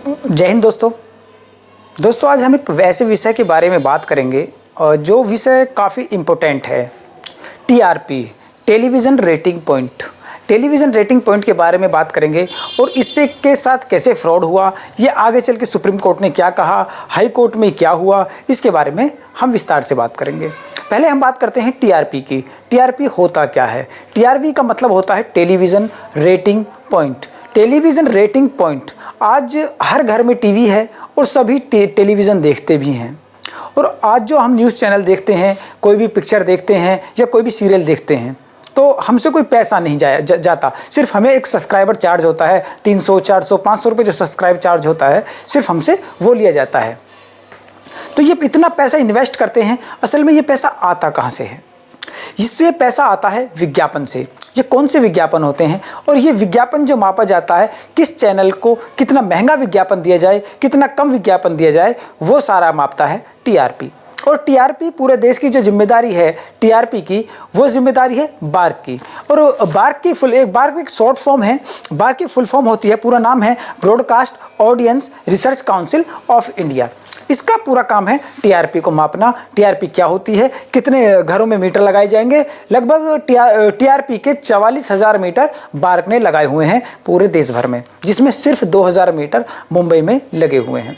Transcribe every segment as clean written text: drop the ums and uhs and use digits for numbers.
जय हिंद दोस्तों आज हम एक वैसे विषय के बारे में बात करेंगे और जो विषय काफ़ी इम्पोर्टेंट है। TRP, television rating point. Television rating point के बारे में बात करेंगे और इससे के साथ कैसे फ्रॉड हुआ, ये आगे चल के सुप्रीम कोर्ट ने क्या कहा, हाई कोर्ट में क्या हुआ, इसके बारे में हम विस्तार से बात करेंगे। पहले हम बात करते हैं टीआरपी की। टीआरपी होता क्या है? टीआरपी का मतलब होता है television rating point. Television rating point, आज हर घर में टीवी है और सभी टेलीविज़न देखते भी हैं। और आज जो हम न्यूज़ चैनल देखते हैं, कोई भी पिक्चर देखते हैं या कोई भी सीरियल देखते हैं, तो हमसे कोई पैसा नहीं जाता। सिर्फ हमें एक सब्सक्राइबर चार्ज होता है, 300, 400, 500 रुपये जो सब्सक्राइब चार्ज होता है, सिर्फ हमसे वो लिया जाता है। तो ये इतना पैसा इन्वेस्ट करते हैं, असल में ये पैसा आता कहाँ से है? इससे पैसा आता है विज्ञापन से। ये कौन से विज्ञापन होते हैं और ये विज्ञापन जो मापा जाता है, किस चैनल को कितना महंगा विज्ञापन दिया जाए, कितना कम विज्ञापन दिया जाए, वो सारा मापता है टीआरपी। और टीआरपी पूरे देश की जो जिम्मेदारी है टीआरपी की, वो जिम्मेदारी है बार्क की। और बार्क की एक शॉर्ट फॉर्म है। बार्क की फुल फॉर्म होती है, पूरा नाम है broadcast audience research council of India. इसका पूरा काम है टीआरपी को मापना। टीआरपी क्या होती है, कितने घरों में मीटर लगाए जाएंगे। लगभग टीआरपी के 44,000 मीटर बार्क ने लगाए हुए हैं पूरे देश भर में, जिसमें सिर्फ 2,000 मीटर मुंबई में लगे हुए हैं।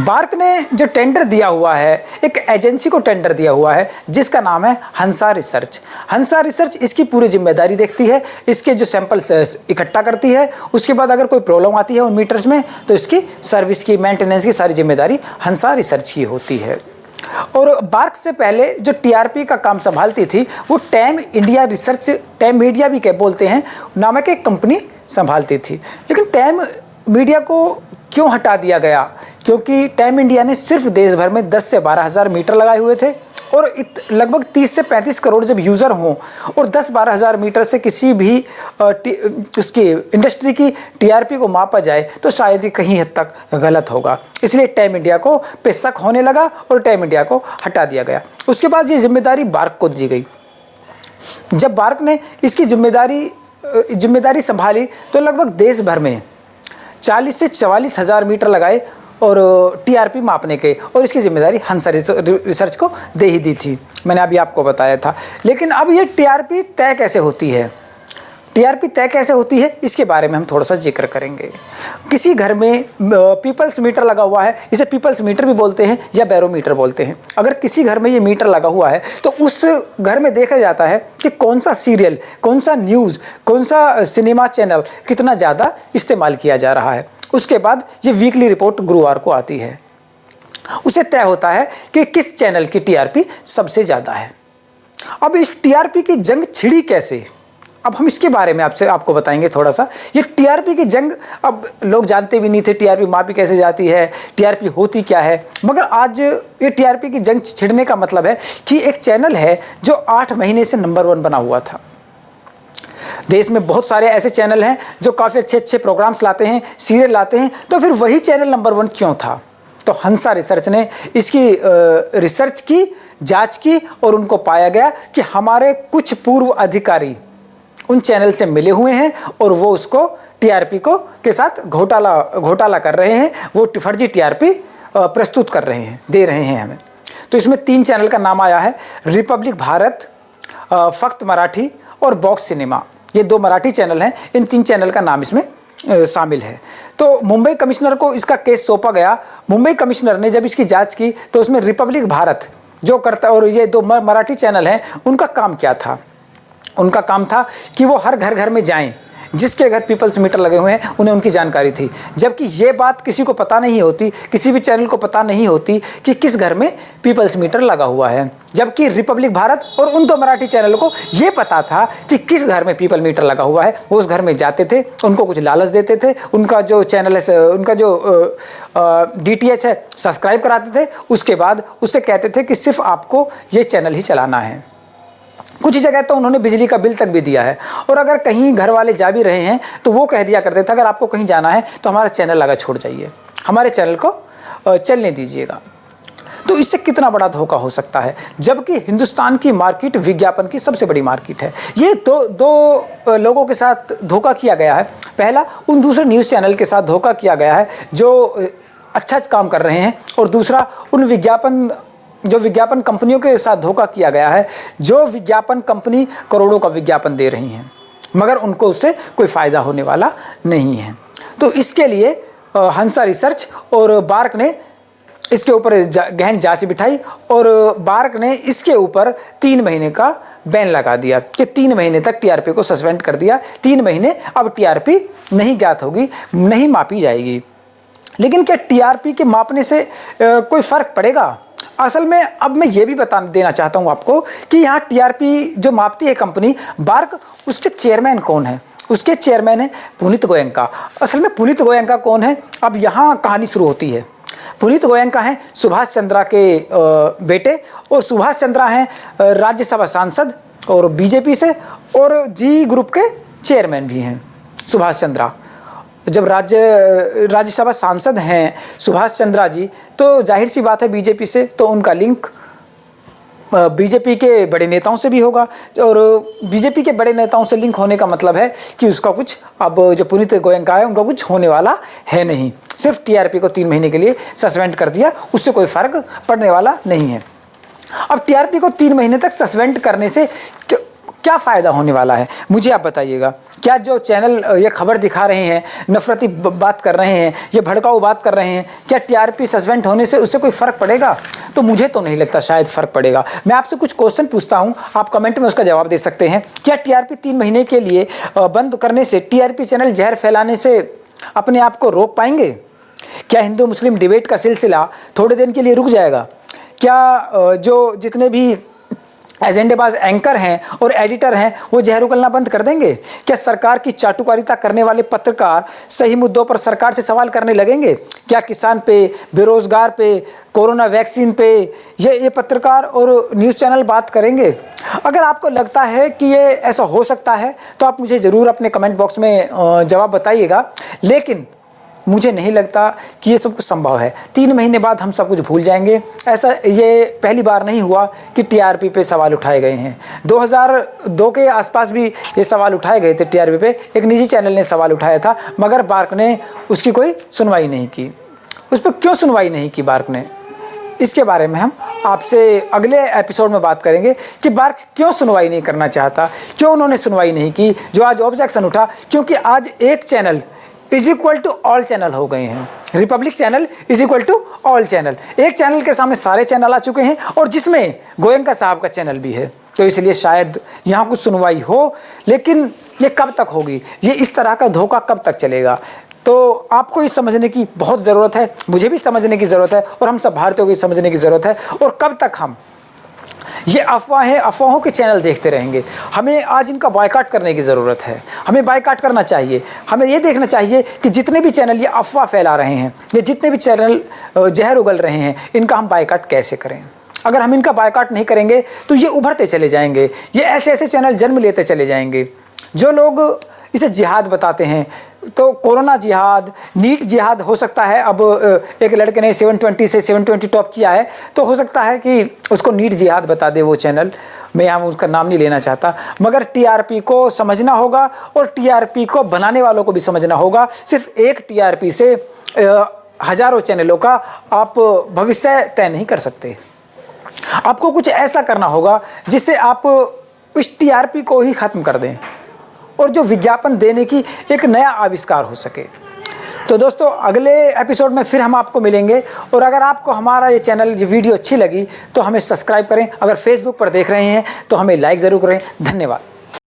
बार्क ने जो टेंडर दिया हुआ है, एक एजेंसी को टेंडर दिया हुआ है जिसका नाम है हंसा रिसर्च। हंसा रिसर्च इसकी पूरी जिम्मेदारी देखती है, इसके जो सैंपल्स इकट्ठा करती है, उसके बाद अगर कोई प्रॉब्लम आती है उन मीटर्स में तो इसकी सर्विस की, मेंटेनेंस की सारी जिम्मेदारी हंसा रिसर्च की होती है। और बार्क से पहले जो टीआरपी का काम संभालती थी वो time India research, time media भी बोलते हैं, नामक एक कंपनी संभालती थी। लेकिन टाइम मीडिया को क्यों हटा दिया गया? क्योंकि टाइम इंडिया ने सिर्फ देश भर में 10 से 12,000 मीटर लगाए हुए थे और लगभग 30 से 35 करोड़ जब यूज़र हों और 10-12,000 मीटर से किसी भी उसकी इंडस्ट्री की टीआरपी को मापा जाए तो शायद ही कहीं हद तक गलत होगा। इसलिए टाइम इंडिया को पे शक होने लगा और टाइम इंडिया को हटा दिया गया। उसके बाद ये जिम्मेदारी बार्क को दी गई। जब बार्क ने इसकी जिम्मेदारी संभाली तो लगभग देश भर में 40 से 44,000 मीटर लगाए और टीआरपी मापने के, और इसकी जिम्मेदारी हंसा रिसर्च को दे ही दी थी। मैंने अभी आपको बताया था। लेकिन अब ये टीआरपी तय कैसे होती है? टीआरपी तय कैसे होती है इसके बारे में हम थोड़ा सा जिक्र करेंगे। किसी घर में पीपल्स मीटर लगा हुआ है, इसे पीपल्स मीटर भी बोलते हैं या बैरोमीटर बोलते हैं। अगर किसी घर में ये मीटर लगा हुआ है तो उस घर में देखा जाता है कि कौन सा सीरियल, कौन सा न्यूज़, कौन सा सिनेमा चैनल कितना ज़्यादा इस्तेमाल किया जा रहा है। उसके बाद ये वीकली रिपोर्ट गुरुवार को आती है। उसे तय होता है कि किस चैनल की टीआरपी सबसे ज़्यादा है। अब इस टीआरपी की जंग छिड़ी कैसे? अब हम इसके बारे में आपको बताएंगे थोड़ा सा। ये टीआरपी की जंग अब लोग जानते भी नहीं थे, टीआरपी मापी कैसे जाती है, टीआरपी होती क्या है। मगर आज ये टीआरपी की जंग छिड़ने का मतलब है कि एक चैनल है जो 8 महीने से नंबर 1 बना हुआ था। देश में बहुत सारे ऐसे चैनल हैं जो काफ़ी अच्छे प्रोग्राम्स लाते हैं, सीरियल लाते हैं, तो फिर वही चैनल नंबर 1 क्यों था? तो हंसा रिसर्च ने इसकी रिसर्च की, जांच की और उनको पाया गया कि हमारे कुछ पूर्व अधिकारी उन चैनल से मिले हुए हैं और वो उसको टीआरपी को के साथ घोटाला कर रहे हैं। वो फर्जी टीआरपी प्रस्तुत कर रहे हैं, दे रहे हैं हमें। तो इसमें 3 चैनल का नाम आया है, रिपब्लिक भारत, फक्त मराठी और बॉक्स सिनेमा। ये 2 मराठी चैनल हैं। इन 3 चैनल का नाम इसमें शामिल है। तो मुंबई कमिश्नर को इसका केस सौंपा गया। मुंबई कमिश्नर ने जब इसकी जांच की तो उसमें रिपब्लिक भारत जो करता और ये 2 मराठी चैनल हैं, उनका काम क्या था? उनका काम था कि वो हर घर में जाएं, जिसके घर पीपल्स मीटर लगे हुए हैं उन्हें उनकी जानकारी थी। जबकि ये बात किसी को पता नहीं होती, किसी भी चैनल को पता नहीं होती कि किस घर में पीपल्स मीटर लगा हुआ है। जबकि रिपब्लिक भारत और उन 2 मराठी चैनलों को ये पता था कि किस घर में पीपल मीटर लगा हुआ है। वो उस घर में जाते थे, उनको कुछ लालच देते थे, उनका जो चैनल है, उनका जो DTH है सब्सक्राइब कराते थे। उसके बाद उससे कहते थे कि सिर्फ आपको ये चैनल ही चलाना है। कुछ जगह तो उन्होंने बिजली का बिल तक भी दिया है। और अगर कहीं घर वाले जा भी रहे हैं तो वो कह दिया करते थे अगर आपको कहीं जाना है तो हमारा चैनल लगा छोड़ जाइए, हमारे चैनल को चलने दीजिएगा। तो इससे कितना बड़ा धोखा हो सकता है, जबकि हिंदुस्तान की मार्केट विज्ञापन की सबसे बड़ी मार्केट है। ये दो लोगों के साथ धोखा किया गया है। पहला उन दूसरे न्यूज़ चैनल के साथ धोखा किया गया है जो अच्छा काम कर रहे हैं, और दूसरा उन विज्ञापन कंपनियों के साथ धोखा किया गया है जो विज्ञापन कंपनी करोड़ों का विज्ञापन दे रही हैं, मगर उनको उससे कोई फ़ायदा होने वाला नहीं है। तो इसके लिए हंसा रिसर्च और बार्क ने इसके ऊपर गहन जांच बिठाई, और बार्क ने इसके ऊपर 3 महीने का बैन लगा दिया कि 3 महीने तक टीआरपी को सस्पेंड कर दिया। 3 महीने अब टीआरपी नहीं ज्ञात होगी, नहीं मापी जाएगी। लेकिन क्या टीआरपी के मापने से कोई फ़र्क पड़ेगा? असल में अब मैं ये भी बता देना चाहता हूँ आपको कि यहाँ टीआरपी जो मापती है कंपनी बार्क, उसके चेयरमैन कौन है? उसके चेयरमैन है पुनीत गोयंका। असल में पुनीत गोयंका कौन है, अब यहाँ कहानी शुरू होती है। पुनीत गोयंका हैं सुभाष चंद्रा के बेटे, और सुभाष चंद्रा हैं राज्यसभा सांसद और बीजेपी से, और जी ग्रुप के चेयरमैन भी हैं सुभाष चंद्रा। जब राज्यसभा सांसद हैं सुभाष चंद्रा जी, तो जाहिर सी बात है बीजेपी से, तो उनका लिंक बीजेपी के बड़े नेताओं से भी होगा, और बीजेपी के बड़े नेताओं से लिंक होने का मतलब है कि उसका कुछ, अब जो पुनीत गोयंका है उनका कुछ होने वाला है नहीं। सिर्फ टीआरपी को 3 महीने के लिए सस्पेंड कर दिया, उससे कोई फ़र्क पड़ने वाला नहीं है। अब टीआरपी को 3 महीने तक सस्पेंड करने से क्या फ़ायदा होने वाला है, मुझे आप बताइएगा। क्या जो चैनल ये खबर दिखा रहे हैं, नफरती बात कर रहे हैं, ये भड़काऊ बात कर रहे हैं, क्या टीआरपी सस्पेंड होने से उससे कोई फ़र्क पड़ेगा? तो मुझे तो नहीं लगता शायद फ़र्क पड़ेगा। मैं आपसे कुछ क्वेश्चन पूछता हूं, आप कमेंट में उसका जवाब दे सकते हैं। क्या टीआरपी 3 महीने के लिए बंद करने से टीआरपी चैनल जहर फैलाने से अपने आप को रोक पाएंगे? क्या हिंदू मुस्लिम डिबेट का सिलसिला थोड़े दिन के लिए रुक जाएगा? क्या जो जितने भी एजेंडेबाज एंकर हैं और एडिटर हैं वो जहर उगलना बंद कर देंगे? क्या सरकार की चाटुकारिता करने वाले पत्रकार सही मुद्दों पर सरकार से सवाल करने लगेंगे? क्या किसान पे, बेरोजगार पे, कोरोना वैक्सीन पे ये पत्रकार और न्यूज़ चैनल बात करेंगे? अगर आपको लगता है कि ये ऐसा हो सकता है तो आप मुझे ज़रूर अपने कमेंट बॉक्स में जवाब बताइएगा, लेकिन मुझे नहीं लगता कि ये सब कुछ संभव है। 3 महीने बाद हम सब कुछ भूल जाएंगे। ऐसा ये पहली बार नहीं हुआ कि टीआरपी पे सवाल उठाए गए हैं। 2002 के आसपास भी ये सवाल उठाए गए थे टीआरपी पे, एक निजी चैनल ने सवाल उठाया था, मगर बार्क ने उसकी कोई सुनवाई नहीं की। उस पर क्यों सुनवाई नहीं की बार्क ने, इसके बारे में हम आपसे अगले एपिसोड में बात करेंगे कि बार्क क्यों सुनवाई नहीं करना चाहता, क्यों उन्होंने सुनवाई नहीं की। जो आज ऑब्जेक्शन उठा, क्योंकि आज एक channel is equal to all channel हो गए हैं। Republic channel is equal to all channel, एक चैनल के सामने सारे चैनल आ चुके हैं, और जिसमें गोयंका साहब का चैनल भी है। तो इसलिए शायद यहाँ कुछ सुनवाई हो, लेकिन ये कब तक होगी, ये इस तरह का धोखा कब तक चलेगा? तो आपको ये समझने की बहुत ज़रूरत है, मुझे भी समझने की ज़रूरत है, और हम सब भारतीयों को समझने की ज़रूरत है। और कब तक हम ये अफवाहों के चैनल देखते रहेंगे? हमें आज इनका बायकॉट करने की ज़रूरत है। हमें बायकॉट करना चाहिए। हमें ये देखना चाहिए कि जितने भी चैनल ये अफवाह फैला रहे हैं, ये जितने भी चैनल जहर उगल रहे हैं, इनका हम बायकॉट कैसे करें। अगर हम इनका बायकॉट नहीं करेंगे तो ये उभरते चले जाएंगे, ये ऐसे ऐसे चैनल जन्म लेते चले जाएंगे। जो लोग इसे जिहाद बताते हैं, तो कोरोना जिहाद, नीट जिहाद हो सकता है। अब एक लड़के ने 720 से 720 टॉप किया है, तो हो सकता है कि उसको नीट जिहाद बता दे वो चैनल। मैं यहाँ उसका नाम नहीं लेना चाहता, मगर टीआरपी को समझना होगा, और टीआरपी को बनाने वालों को भी समझना होगा। सिर्फ एक टीआरपी से हज़ारों चैनलों का आप भविष्य तय नहीं कर सकते। आपको कुछ ऐसा करना होगा जिससे आप इस टीआरपी को ही ख़त्म कर दें, और जो विज्ञापन देने की एक नया आविष्कार हो सके। तो दोस्तों, अगले एपिसोड में फिर हम आपको मिलेंगे, और अगर आपको हमारा ये चैनल, ये वीडियो अच्छी लगी तो हमें सब्सक्राइब करें। अगर फेसबुक पर देख रहे हैं तो हमें लाइक ज़रूर करें। धन्यवाद।